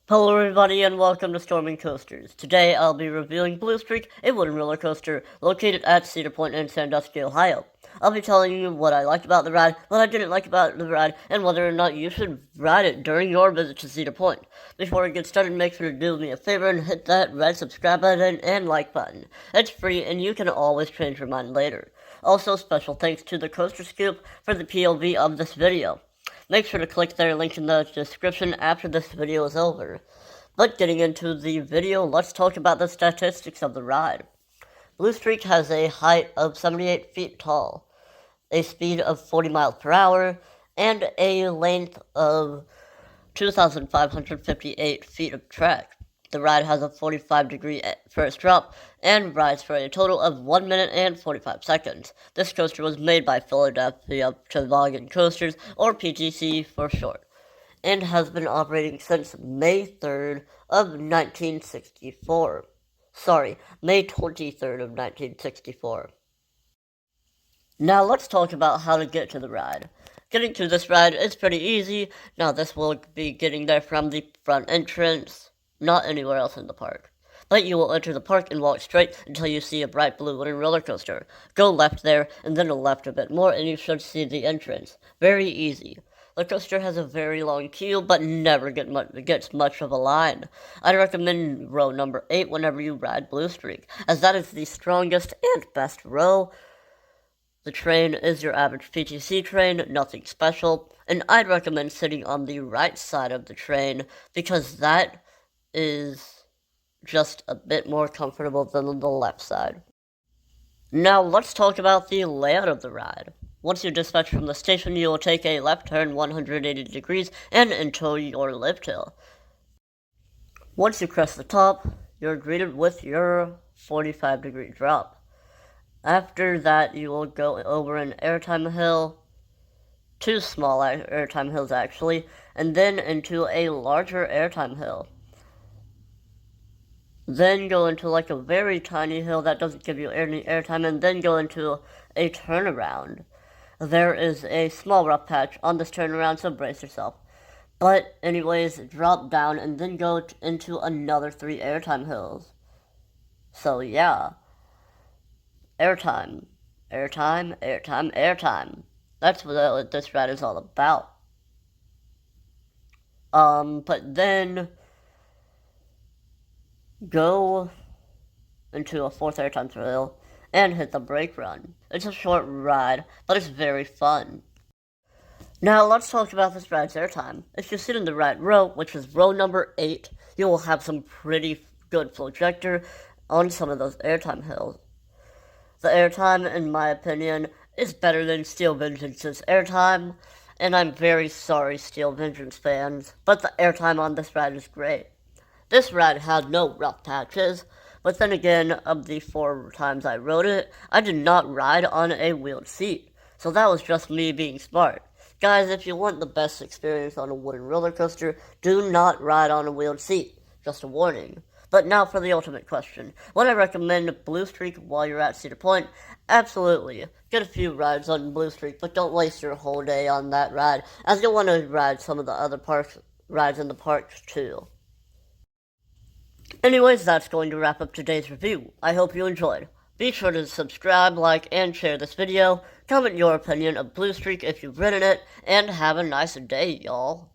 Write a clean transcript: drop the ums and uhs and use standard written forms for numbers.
Hello everybody and welcome to Storming Coasters. Today I'll be reviewing Blue Streak, a wooden roller coaster located at Cedar Point in Sandusky, Ohio. I'll be telling you what I liked about the ride, what I didn't like about the ride, and whether or not you should ride it during your visit to Cedar Point. Before we get started, make sure to do me a favor and hit that red subscribe button and like button. It's free and you can always change your mind later. Also, special thanks to the Coaster Scoop for the POV of this video. Make sure to click their link in the description after this video is over. But getting into the video, let's talk about the statistics of the ride. Blue Streak has a height of 78 feet tall, a speed of 40 miles per hour, and a length of 2,558 feet of track. The ride has a 45-degree first drop and rides for a total of 1 minute and 45 seconds. This coaster was made by Philadelphia Toboggan Coasters, or PTC for short, and has been operating since May 3rd of 1964. May 23rd of 1964. Now let's talk about how to get to the ride. Getting to this ride is pretty easy. Now this will be getting there from the front entrance, not anywhere else in the park. But you will enter the park and walk straight until you see a bright blue wooden roller coaster. Go left there, and then left a bit more, and you should see the entrance. Very easy. The coaster has a very long queue, but never gets much of a line. I'd recommend row number 8 whenever you ride Blue Streak, as that is the strongest and best row. The train is your average PTC train, nothing special, and I'd recommend sitting on the right side of the train, because that is just a bit more comfortable than the left side. Now let's talk about the layout of the ride. Once you dispatch from the station, you will take a left turn 180 degrees and enter your lift hill. Once you crest the top, you're greeted with your 45-degree drop. After that, you will go over an airtime hill, 2 small airtime hills actually, and then into a larger airtime hill. Then go into like a very tiny hill that doesn't give you any airtime, and then go into a turnaround. There is a small rough patch on this turnaround, so brace yourself. But anyways, drop down and then go into another 3 airtime hills. So yeah. Airtime. Airtime, airtime, airtime. That's what this ride is all about. But then go into a 4th airtime hill and hit the brake run. It's a short ride, but it's very fun. Now let's talk about this ride's airtime. If you sit in the right row, which is row number 8, you will have some pretty good projector on some of those airtime hills. The airtime, in my opinion, is better than Steel Vengeance's airtime, and I'm very sorry, Steel Vengeance fans, but the airtime on this ride is great. This ride had no rough patches, but then again, of the 4 times I rode it, I did not ride on a wheeled seat, so that was just me being smart. Guys, if you want the best experience on a wooden roller coaster, do not ride on a wheeled seat. Just a warning. But now for the ultimate question. Would I recommend Blue Streak while you're at Cedar Point? Absolutely. Get a few rides on Blue Streak, but don't waste your whole day on that ride, as you'll want to ride some of the other rides in the parks too. Anyways, that's going to wrap up today's review. I hope you enjoyed. Be sure to subscribe, like, and share this video. Comment your opinion of Blue Streak if you've ridden it, and have a nice day, y'all.